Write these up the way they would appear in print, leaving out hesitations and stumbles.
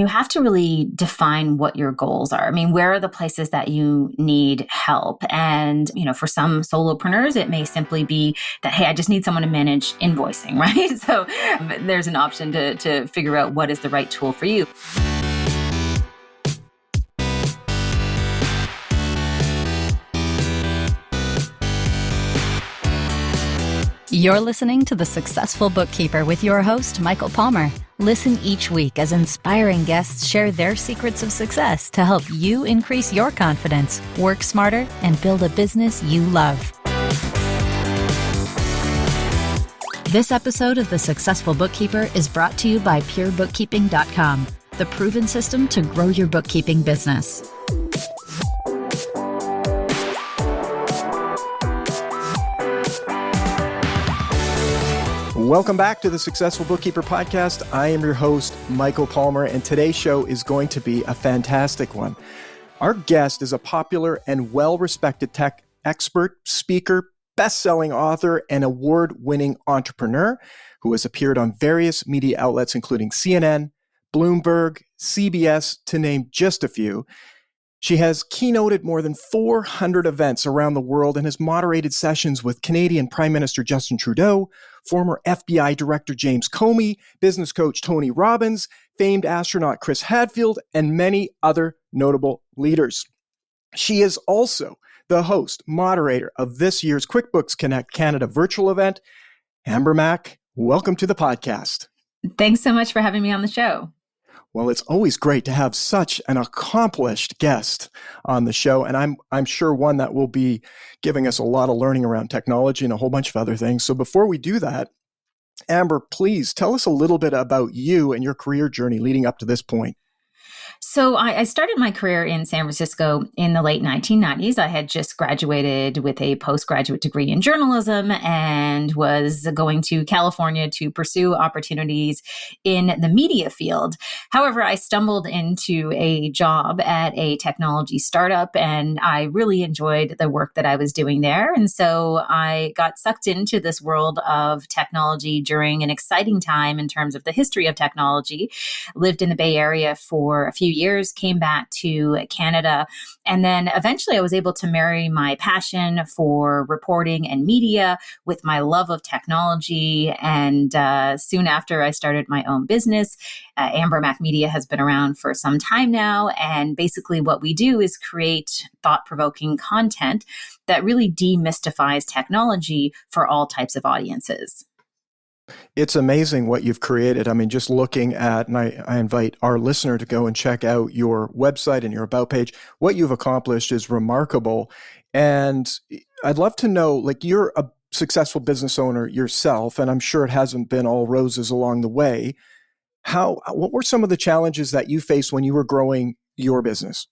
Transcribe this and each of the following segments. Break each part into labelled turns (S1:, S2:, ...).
S1: You have to really define what your goals are. I mean, where are the places that you need help? And, for some solopreneurs, it may simply be that, hey, I just need someone to manage invoicing, right? So there's an option to figure out what is the right tool for you.
S2: You're listening to The Successful Bookkeeper with your host, Michael Palmer. Listen each week as inspiring guests share their secrets of success to help you increase your confidence, work smarter, and build a business you love. This episode of The Successful Bookkeeper is brought to you by PureBookkeeping.com, the proven system to grow your bookkeeping business.
S3: Welcome back to the Successful Bookkeeper podcast. I am your host, Michael Palmer, and today's show is going to be a fantastic one. Our guest is a popular and well-respected tech expert, speaker, best-selling author, and award-winning entrepreneur who has appeared on various media outlets, including CNN, Bloomberg, CBS, to name just a few. She has keynoted more than 400 events around the world and has moderated sessions with Canadian Prime Minister Justin Trudeau, former FBI Director James Comey, business coach Tony Robbins, famed astronaut Chris Hadfield, and many other notable leaders. She is also the host, moderator of this year's Quickbooks Connect Canada virtual event. Amber Mack, welcome to the podcast.
S1: Thanks so much for having me on the show.
S3: Well, it's always great to have such an accomplished guest on the show, and I'm sure one that will be giving us a lot of learning around technology and a whole bunch of other things. So before we do that, Amber, please tell us a little bit about you and your career journey leading up to this point.
S1: So I started my career in San Francisco in the late 1990s. I had just graduated with a postgraduate degree in journalism and was going to California to pursue opportunities in the media field. However, I stumbled into a job at a technology startup and I really enjoyed the work that I was doing there. And so I got sucked into this world of technology during an exciting time in terms of the history of technology. Lived in the Bay Area for a few years, came back to Canada, and then eventually I was able to marry my passion for reporting and media with my love of technology. And soon after, I started my own business. Amber Mack Media has been around for some time now, and basically what we do is create thought-provoking content that really demystifies technology for all types of audiences.
S3: It's amazing what you've created. I mean, just looking at, and I invite our listener to go and check out your website and your About page. What you've accomplished is remarkable. And I'd love to know, like, you're a successful business owner yourself, and I'm sure it hasn't been all roses along the way. What were some of the challenges that you faced when you were growing your business?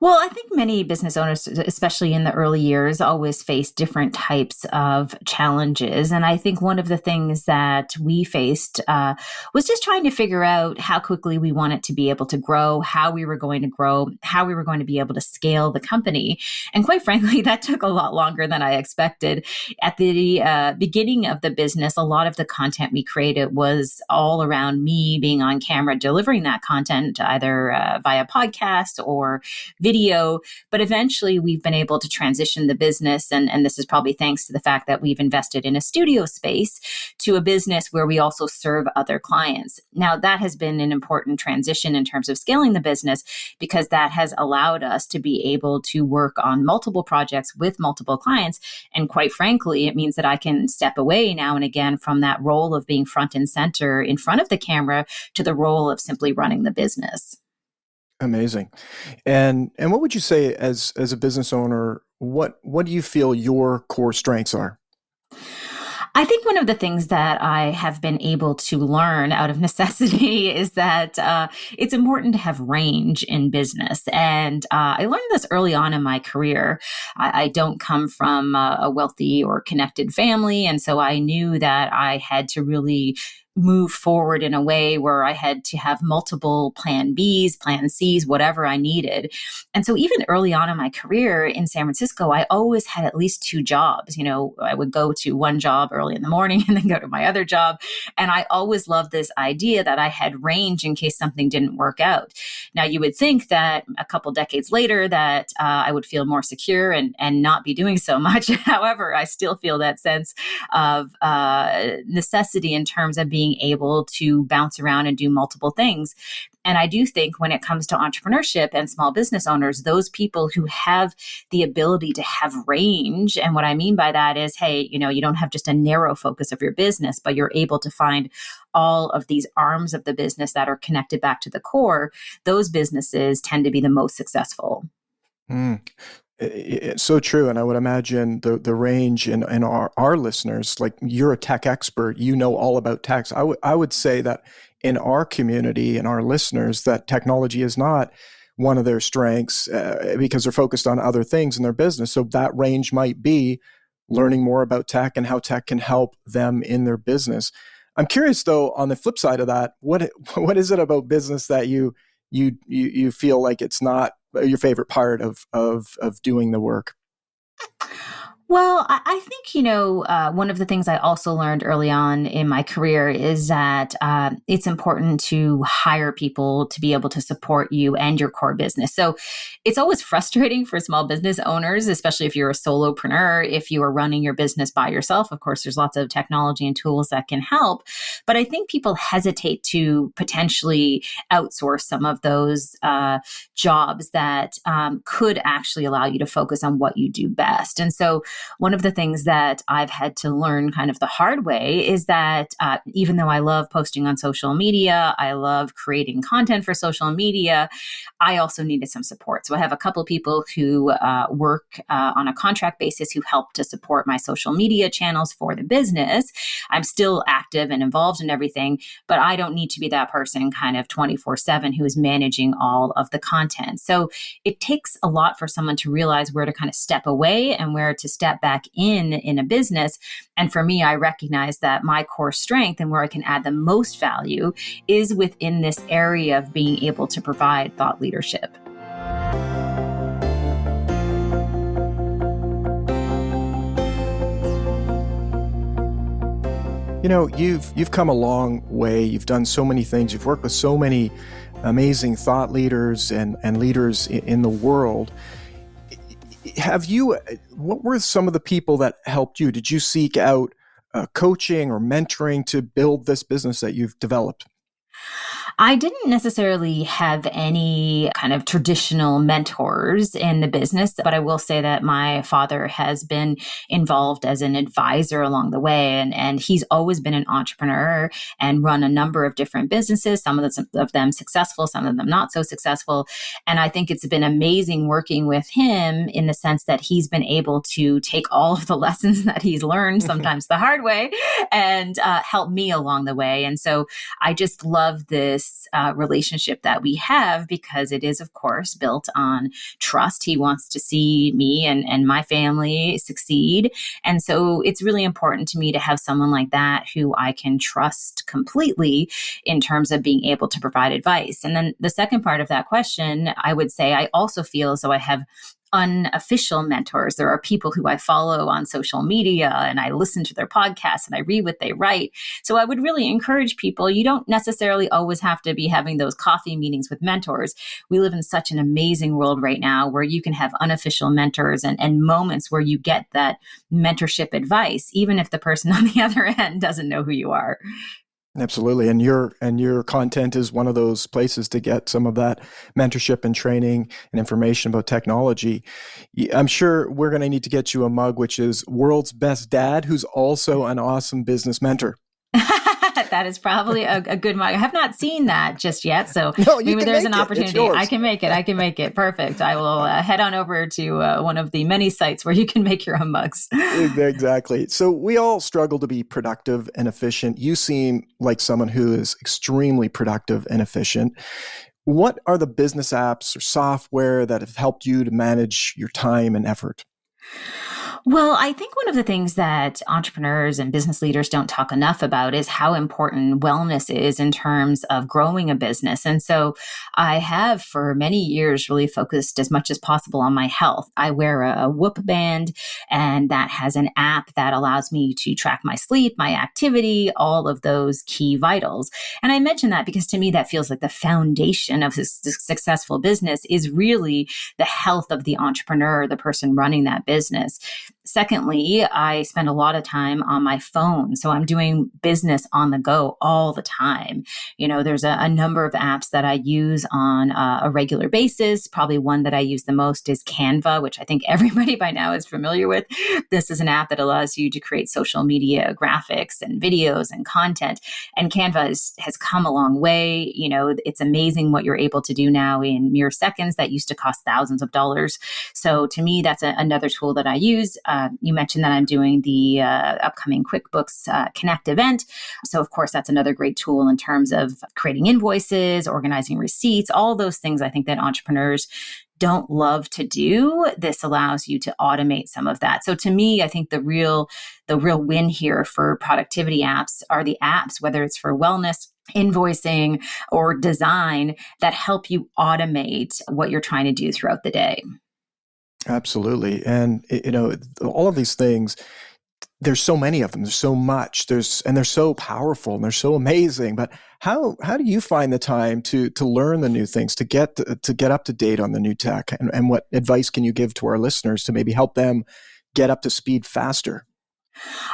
S1: Well, I think many business owners, especially in the early years, always face different types of challenges. And I think one of the things that we faced was just trying to figure out how quickly we wanted to be able to grow, how we were going to grow, how we were going to be able to scale the company. And quite frankly, that took a lot longer than I expected. At the beginning of the business, a lot of the content we created was all around me being on camera, delivering that content either via podcast or video, but eventually we've been able to transition the business, and this is probably thanks to the fact that we've invested in a studio space, to a business where we also serve other clients. Now, that has been an important transition in terms of scaling the business because that has allowed us to be able to work on multiple projects with multiple clients. And quite frankly, it means that I can step away now and again from that role of being front and center in front of the camera to the role of simply running the business.
S3: Amazing. And what would you say as a business owner, what do you feel your core strengths are?
S1: I think one of the things that I have been able to learn out of necessity is that it's important to have range in business. And I learned this early on in my career. I don't come from a wealthy or connected family. And so I knew that I had to really move forward in a way where I had to have multiple plan Bs, plan Cs, whatever I needed. And so even early on in my career in San Francisco, I always had at least two jobs. I would go to one job early in the morning and then go to my other job. And I always loved this idea that I had range in case something didn't work out. Now, you would think that a couple decades later that I would feel more secure and not be doing so much. However, I still feel that sense of necessity in terms of being able to bounce around and do multiple things. And I do think when it comes to entrepreneurship and small business owners, those people who have the ability to have range, and what I mean by that is, hey, you don't have just a narrow focus of your business, but you're able to find all of these arms of the business that are connected back to the core. Those businesses tend to be the most successful.
S3: It's so true. And I would imagine the range in our listeners, like you're a tech expert, you know all about tech. I would say that in our community and our listeners, that technology is not one of their strengths because they're focused on other things in their business. So that range might be learning more about tech and how tech can help them in their business. I'm curious though, on the flip side of that, what is it about business that you feel like it's not your favorite part of doing the work?
S1: Well, I think, one of the things I also learned early on in my career is that it's important to hire people to be able to support you and your core business. So it's always frustrating for small business owners, especially if you're a solopreneur, if you are running your business by yourself. Of course, there's lots of technology and tools that can help. But I think people hesitate to potentially outsource some of those jobs that could actually allow you to focus on what you do best. And so one of the things that I've had to learn kind of the hard way is that even though I love posting on social media, I love creating content for social media, I also needed some support. So I have a couple of people who work on a contract basis who help to support my social media channels for the business. I'm still active and involved in everything, but I don't need to be that person kind of 24/7 who is managing all of the content. So it takes a lot for someone to realize where to kind of step away and where to step back in a business. And for me, I recognize that my core strength and where I can add the most value is within this area of being able to provide thought leadership.
S3: You've come a long way. You've done so many things. You've worked with so many amazing thought leaders and leaders in the world. What were some of the people that helped you? Did you seek out coaching or mentoring to build this business that you've developed?
S1: I didn't necessarily have any kind of traditional mentors in the business, but I will say that my father has been involved as an advisor along the way. And he's always been an entrepreneur and run a number of different businesses, some of them successful, some of them not so successful. And I think it's been amazing working with him in the sense that he's been able to take all of the lessons that he's learned, sometimes the hard way, and help me along the way. And so I just love this relationship that we have because it is, of course, built on trust. He wants to see me and my family succeed. And so it's really important to me to have someone like that who I can trust completely in terms of being able to provide advice. And then the second part of that question, I would say I also feel as though I have unofficial mentors. There are people who I follow on social media and I listen to their podcasts and I read what they write. So I would really encourage people, you don't necessarily always have to be having those coffee meetings with mentors. We live in such an amazing world right now where you can have unofficial mentors and moments where you get that mentorship advice, even if the person on the other end doesn't know who you are.
S3: Absolutely. And your content is one of those places to get some of that mentorship and training and information about technology. I'm sure we're going to need to get you a mug, which is World's Best Dad, who's also an awesome business mentor.
S1: That is probably a good mug. I have not seen that just yet. So
S3: no,
S1: maybe there's an opportunity. I can make it. Perfect. I will head on over to one of the many sites where you can make your own mugs.
S3: Exactly. So we all struggle to be productive and efficient. You seem like someone who is extremely productive and efficient. What are the business apps or software that have helped you to manage your time and effort?
S1: Well, I think one of the things that entrepreneurs and business leaders don't talk enough about is how important wellness is in terms of growing a business. And so I have for many years really focused as much as possible on my health. I wear a Whoop band, and that has an app that allows me to track my sleep, my activity, all of those key vitals. And I mention that because to me, that feels like the foundation of a successful business is really the health of the entrepreneur, the person running that business. Secondly, I spend a lot of time on my phone. So I'm doing business on the go all the time. There's a number of apps that I use on a regular basis. Probably one that I use the most is Canva, which I think everybody by now is familiar with. This is an app that allows you to create social media graphics and videos and content. And Canva has come a long way. It's amazing what you're able to do now in mere seconds that used to cost thousands of dollars. So to me, that's another tool that I use. You mentioned that I'm doing the upcoming QuickBooks Connect event. So of course, that's another great tool in terms of creating invoices, organizing receipts, all those things I think that entrepreneurs don't love to do. This allows you to automate some of that. So to me, I think the real win here for productivity apps are the apps, whether it's for wellness, invoicing, or design, that help you automate what you're trying to do throughout the day.
S3: Absolutely. And, all of these things, there's so many of them, there's so much, and they're so powerful and they're so amazing. But how do you find the time to learn the new things, to get up to date on the new tech? And what advice can you give to our listeners to maybe help them get up to speed faster?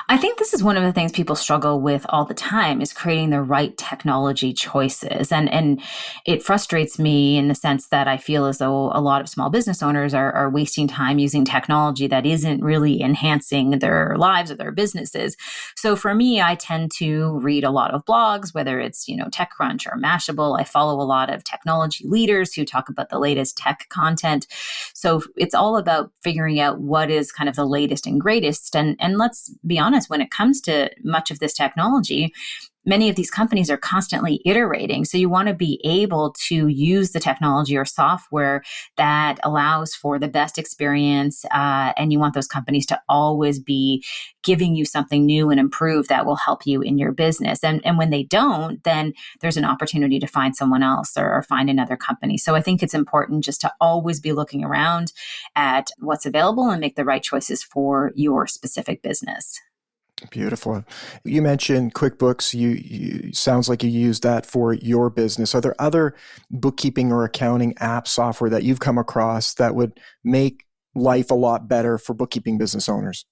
S1: I think this is one of the things people struggle with all the time is creating the right technology choices. And it frustrates me in the sense that I feel as though a lot of small business owners are wasting time using technology that isn't really enhancing their lives or their businesses. So for me, I tend to read a lot of blogs, whether it's, TechCrunch or Mashable. I follow a lot of technology leaders who talk about the latest tech content. So it's all about figuring out what is kind of the latest and greatest. And let's be honest, when it comes to much of this technology, many of these companies are constantly iterating. So you want to be able to use the technology or software that allows for the best experience. And you want those companies to always be giving you something new and improved that will help you in your business. And when they don't, then there's an opportunity to find someone else or find another company. So I think it's important just to always be looking around at what's available and make the right choices for your specific business.
S3: Beautiful. You mentioned QuickBooks. You sounds like you use that for your business. Are there other bookkeeping or accounting app software that you've come across that would make life a lot better for bookkeeping business owners?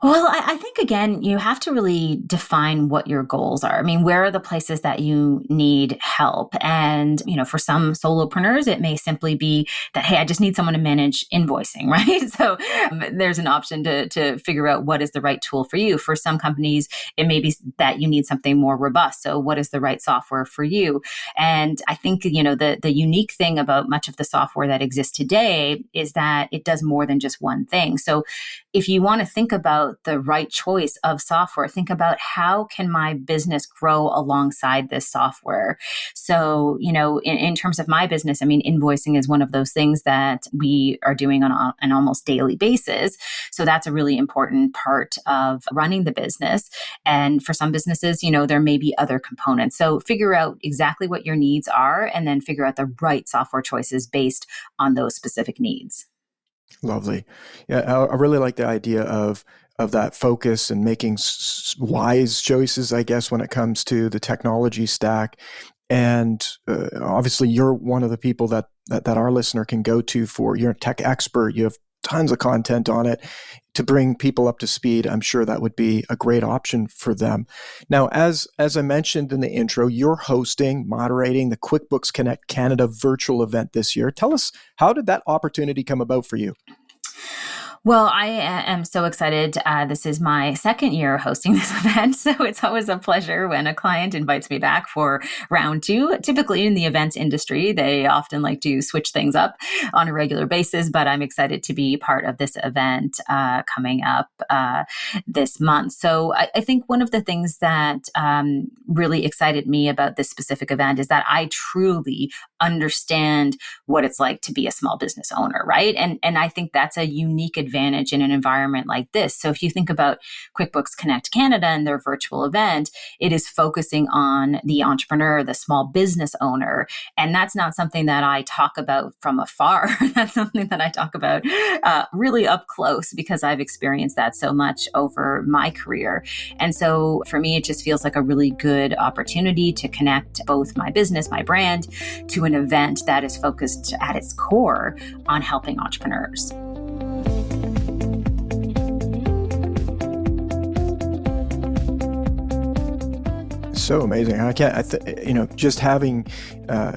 S1: Well, I think, again, you have to really define what your goals are. I mean, where are the places that you need help? And, for some solopreneurs, it may simply be that, hey, I just need someone to manage invoicing, right? So there's an option to figure out what is the right tool for you. For some companies, it may be that you need something more robust. So what is the right software for you? And I think, the unique thing about much of the software that exists today is that it does more than just one thing. So if you want to think about the right choice of software, think about how can my business grow alongside this software? So, in terms of my business, I mean, invoicing is one of those things that we are doing on an almost daily basis. So that's a really important part of running the business. And for some businesses, there may be other components. So figure out exactly what your needs are and then figure out the right software choices based on those specific needs.
S3: Lovely. Yeah, I really like the idea of that focus and making wise choices, I guess, when it comes to the technology stack. And obviously, you're one of the people that our listener can go to for. You're a tech expert. You have tons of content on it to bring people up to speed. I'm sure that would be a great option for them. Now, as I mentioned in the intro, you're moderating the Quickbooks Connect Canada virtual event this year. Tell us, how did that opportunity come about for you?
S1: Well, I am so excited. This is my second year hosting this event, so it's always a pleasure when a client invites me back for round two. Typically in the events industry, they often like to switch things up on a regular basis, but I'm excited to be part of this event coming up this month. So I think one of the things that really excited me about this specific event is that I truly understand what it's like to be a small business owner, right? And I think that's a unique advantage advantage in an environment like this. So if you think about QuickBooks Connect Canada and their virtual event, it is focusing on the entrepreneur, the small business owner. And that's not something that I talk about from afar. That's something that I talk about really up close because I've experienced that so much over my career. And so for me, it just feels like a really good opportunity to connect both my business, my brand, to an event that is focused at its core on helping entrepreneurs.
S3: So amazing. Just having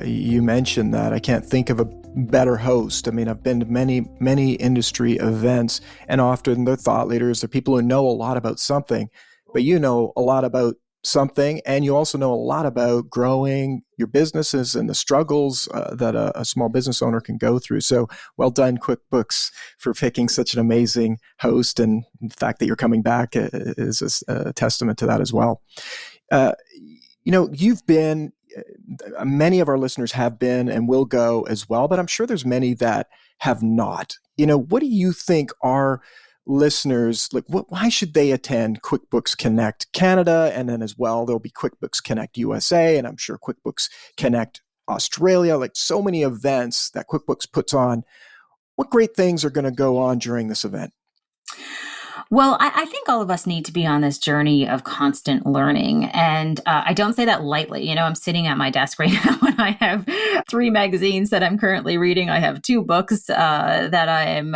S3: you mentioned that, I can't think of a better host. I mean, I've been to many industry events, and often they're thought leaders, they're people who know a lot about something, but you know a lot about something, and you also know a lot about growing your businesses and the struggles that a small business owner can go through. So well done, QuickBooks, for picking such an amazing host, and the fact that you're coming back is a testament to that as well. You've been, many of our listeners have been and will go as well, but I'm sure there's many that have not. What do you think our listeners, why should they attend QuickBooks Connect Canada? And then as well, there'll be QuickBooks Connect USA, and I'm sure QuickBooks Connect Australia, like so many events that QuickBooks puts on. What great things are going to go on during this event?
S1: Well, I think all of us need to be on this journey of constant learning. And I don't say that lightly. I'm sitting at my desk right now and I have 3 magazines that I'm currently reading. I have 2 books that I am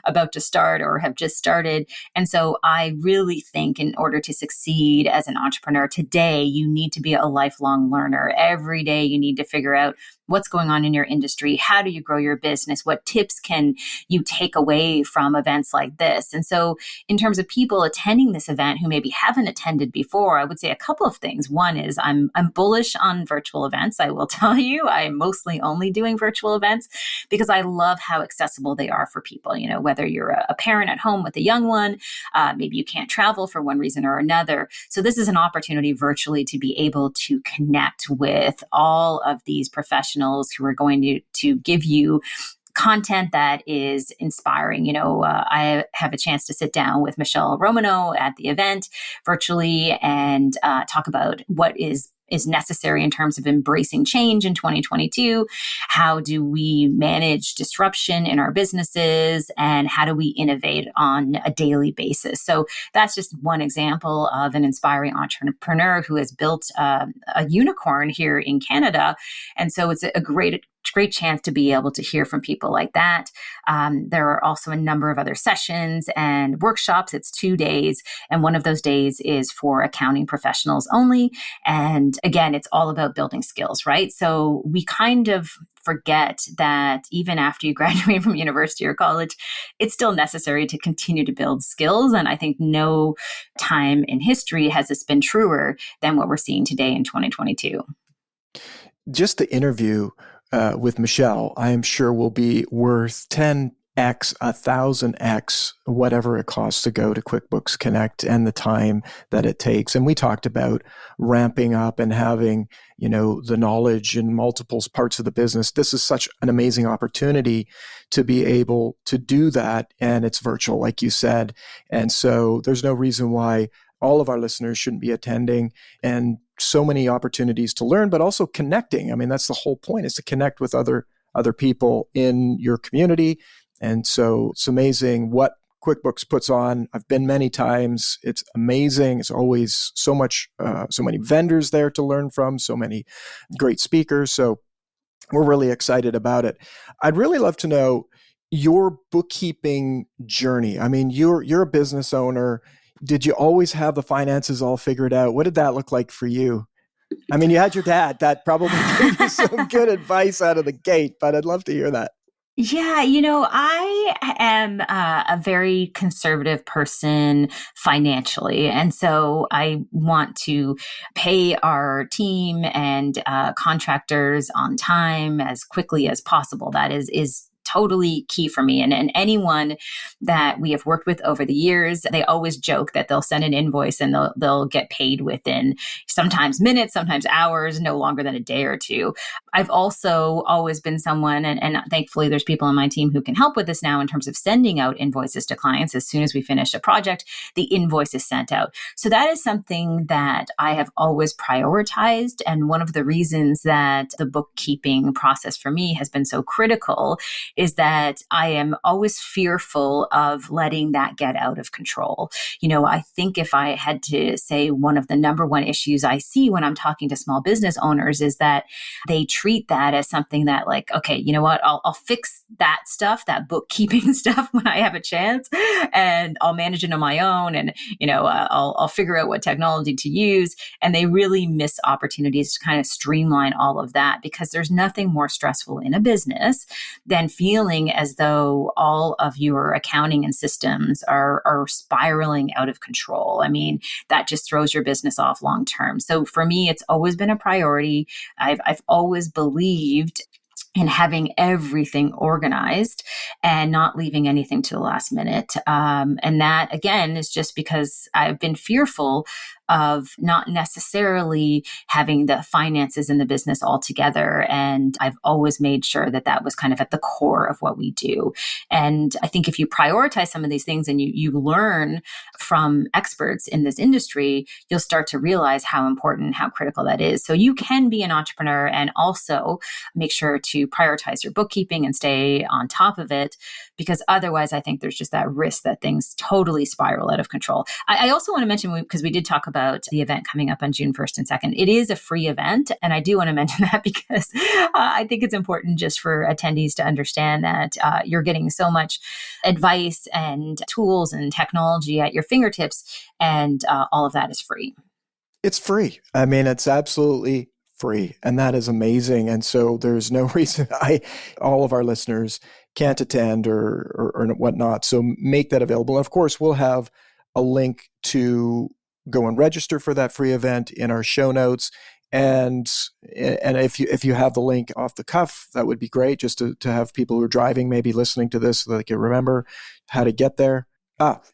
S1: about to start or have just started. And so I really think in order to succeed as an entrepreneur today, you need to be a lifelong learner. Every day you need to figure out what's going on in your industry. How do you grow your business? What tips can you take away from events like this? And so in terms of people attending this event who maybe haven't attended before, I would say a couple of things. One is I'm bullish on virtual events. I will tell you, I'm mostly only doing virtual events because I love how accessible they are for people. Whether you're a parent at home with a young one, maybe you can't travel for one reason or another. So this is an opportunity virtually to be able to connect with all of these professionals who are going to give you content that is inspiring. I have a chance to sit down with Michelle Romano at the event virtually and talk about what is necessary in terms of embracing change in 2022. How do we manage disruption in our businesses, and how do we innovate on a daily basis? So that's just one example of an inspiring entrepreneur who has built a unicorn here in Canada. And so it's a great chance to be able to hear from people like that. There are also a number of other sessions and workshops. It's 2 days, and one of those days is for accounting professionals only. And again, it's all about building skills, right? So we kind of forget that even after you graduate from university or college, it's still necessary to continue to build skills. And I think no time in history has this been truer than what we're seeing today in 2022.
S3: Just the interview with Michelle, I am sure will be worth 10x, 1,000x, whatever it costs to go to QuickBooks Connect and the time that it takes. And we talked about ramping up and having, the knowledge in multiple parts of the business. This is such an amazing opportunity to be able to do that. And it's virtual, like you said. And so there's no reason why all of our listeners shouldn't be attending, and so many opportunities to learn, but also connecting. I mean, that's the whole point, is to connect with other people in your community. And so it's amazing what QuickBooks puts on. I've been many times. It's amazing. It's always so many vendors there to learn from, so many great speakers. So we're really excited about it. I'd really love to know your bookkeeping journey. I mean, you're a business owner. Did you always have the finances all figured out? What did that look like for you? I mean, you had your dad. That probably gave you some good advice out of the gate, but I'd love to hear that.
S1: Yeah, I am a very conservative person financially. And so I want to pay our team and contractors on time as quickly as possible. That is totally key for me. And anyone that we have worked with over the years, they always joke that they'll send an invoice and they'll get paid within sometimes minutes, sometimes hours, no longer than a day or two. I've also always been someone, and thankfully there's people on my team who can help with this now in terms of sending out invoices to clients. As soon as we finish a project, the invoice is sent out. So that is something that I have always prioritized. And one of the reasons that the bookkeeping process for me has been so critical is that I am always fearful of letting that get out of control. I think if I had to say one of the number one issues I see when I'm talking to small business owners is that they treat that as something that like, okay, you know what, I'll fix that stuff, that bookkeeping stuff when I have a chance, and I'll manage it on my own. And, I'll figure out what technology to use. And they really miss opportunities to kind of streamline all of that, because there's nothing more stressful in a business than feeling as though all of your accounting and systems are spiraling out of control. I mean, that just throws your business off long term. So for me, it's always been a priority. I've always believed in having everything organized and not leaving anything to the last minute. And that, again, is just because I've been fearful of not necessarily having the finances in the business all together. And I've always made sure that that was kind of at the core of what we do. And I think if you prioritize some of these things and you learn from experts in this industry, you'll start to realize how important, how critical that is. So you can be an entrepreneur and also make sure to prioritize your bookkeeping and stay on top of it, because otherwise I think there's just that risk that things totally spiral out of control. I also want to mention, because we did talk about the event coming up on June 1st and 2nd. It is a free event. And I do want to mention that because I think it's important just for attendees to understand that you're getting so much advice and tools and technology at your fingertips. And all of that is free.
S3: It's free. I mean, it's absolutely free. And that is amazing. And so there's no reason all of our listeners can't attend or whatnot. So make that available. Of course, we'll have a link to go and register for that free event in our show notes. And if you have the link off the cuff, that would be great, just to have people who are driving maybe listening to this so that they can remember how to get there.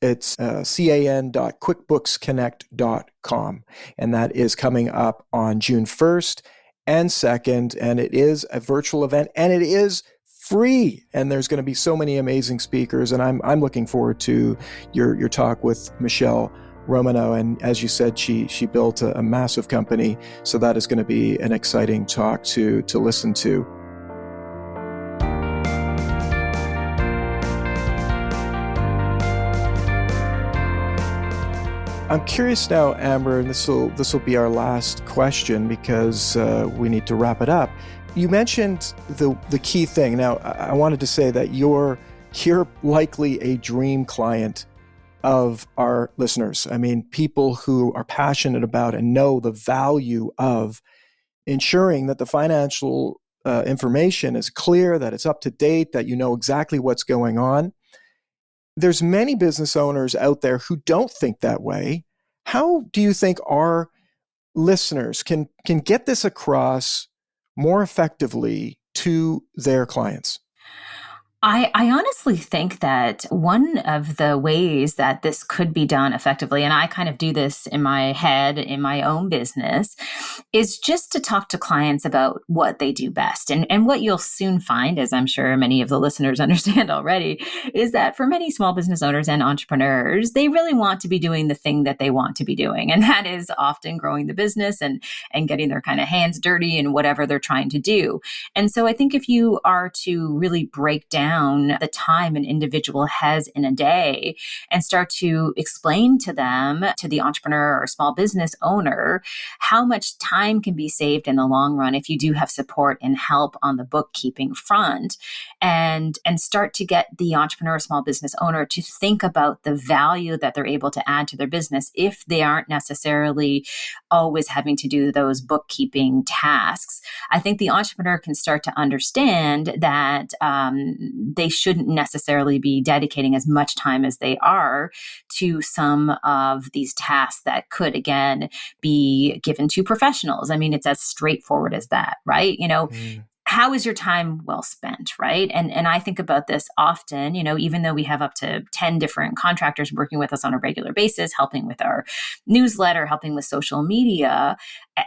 S3: It's can.quickbooksconnect.com. And that is coming up on June 1st and 2nd. And it is a virtual event and it is free. And there's going to be so many amazing speakers. And I'm looking forward to your talk with Michelle Romano. And as you said, she built a massive company. So that is going to be an exciting talk to listen to. I'm curious now, Amber, and this will be our last question because we need to wrap it up. You mentioned the key thing. Now, I wanted to say that you're likely a dream client of our listeners. I mean, people who are passionate about and know the value of ensuring that the financial information is clear, that it's up to date, that you know exactly what's going on. There's many business owners out there who don't think that way. How do you think our listeners can get this across more effectively to their clients?
S1: I honestly think that one of the ways that this could be done effectively, and I kind of do this in my head, in my own business, is just to talk to clients about what they do best. And what you'll soon find, as I'm sure many of the listeners understand already, is that for many small business owners and entrepreneurs, they really want to be doing the thing that they want to be doing. And that is often growing the business and getting their kind of hands dirty in whatever they're trying to do. And so I think if you are to really break down the time an individual has in a day and start to explain to them, to the entrepreneur or small business owner, how much time can be saved in the long run if you do have support and help on the bookkeeping front, and start to get the entrepreneur or small business owner to think about the value that they're able to add to their business if they aren't necessarily always having to do those bookkeeping tasks. I think the entrepreneur can start to understand that they shouldn't necessarily be dedicating as much time as they are to some of these tasks that could, again, be given to professionals. I mean, it's as straightforward as that, right? how is your time well spent, right? And I think about this often, even though we have up to 10 different contractors working with us on a regular basis, helping with our newsletter, helping with social media,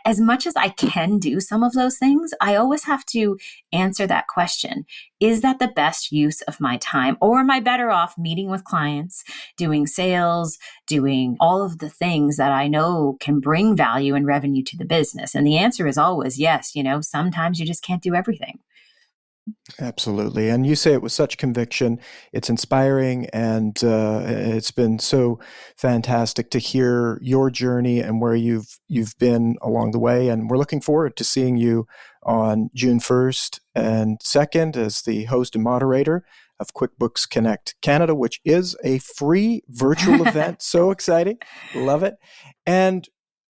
S1: as much as I can do some of those things, I always have to answer that question. Is that the best use of my time? Or am I better off meeting with clients, doing sales, doing all of the things that I know can bring value and revenue to the business? And the answer is always yes. Sometimes you just can't do everything.
S3: Absolutely. And you say it with such conviction. It's inspiring, and it's been so fantastic to hear your journey and where you've been along the way. And we're looking forward to seeing you on June 1st and 2nd as the host and moderator of Quickbooks Connect Canada, which is a free virtual event. So exciting. Love it. And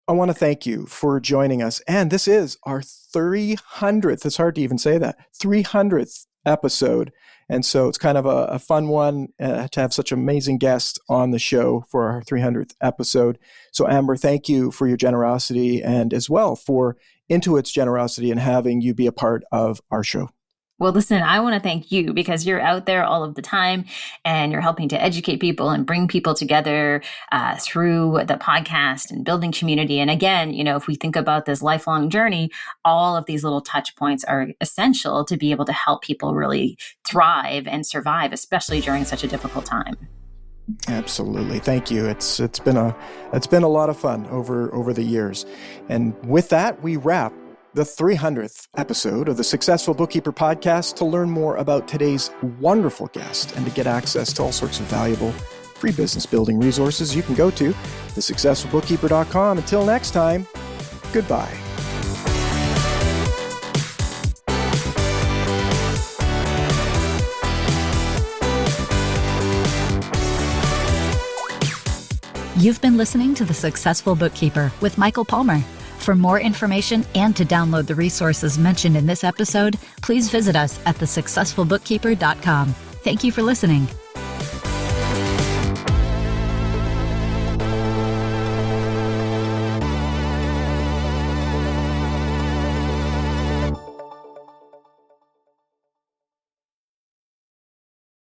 S3: I want to thank you for joining us. And this is our 300th, it's hard to even say that, 300th episode. And so it's kind of a fun one to have such amazing guests on the show for our 300th episode. So Amber, thank you for your generosity, and as well for Intuit's generosity in having you be a part of our show.
S1: Well, listen, I want to thank you because you're out there all of the time and you're helping to educate people and bring people together through the podcast and building community. And again, if we think about this lifelong journey, all of these little touch points are essential to be able to help people really thrive and survive, especially during such a difficult time.
S3: Absolutely. Thank you. It's been a lot of fun over the years. And with that, we wrap the 300th episode of the Successful Bookkeeper podcast. To learn more about today's wonderful guest and to get access to all sorts of valuable free business building resources, you can go to thesuccessfulbookkeeper.com. Until next time, goodbye.
S2: You've been listening to The Successful Bookkeeper with Michael Palmer. For more information and to download the resources mentioned in this episode, please visit us at thesuccessfulbookkeeper.com. Thank you for listening.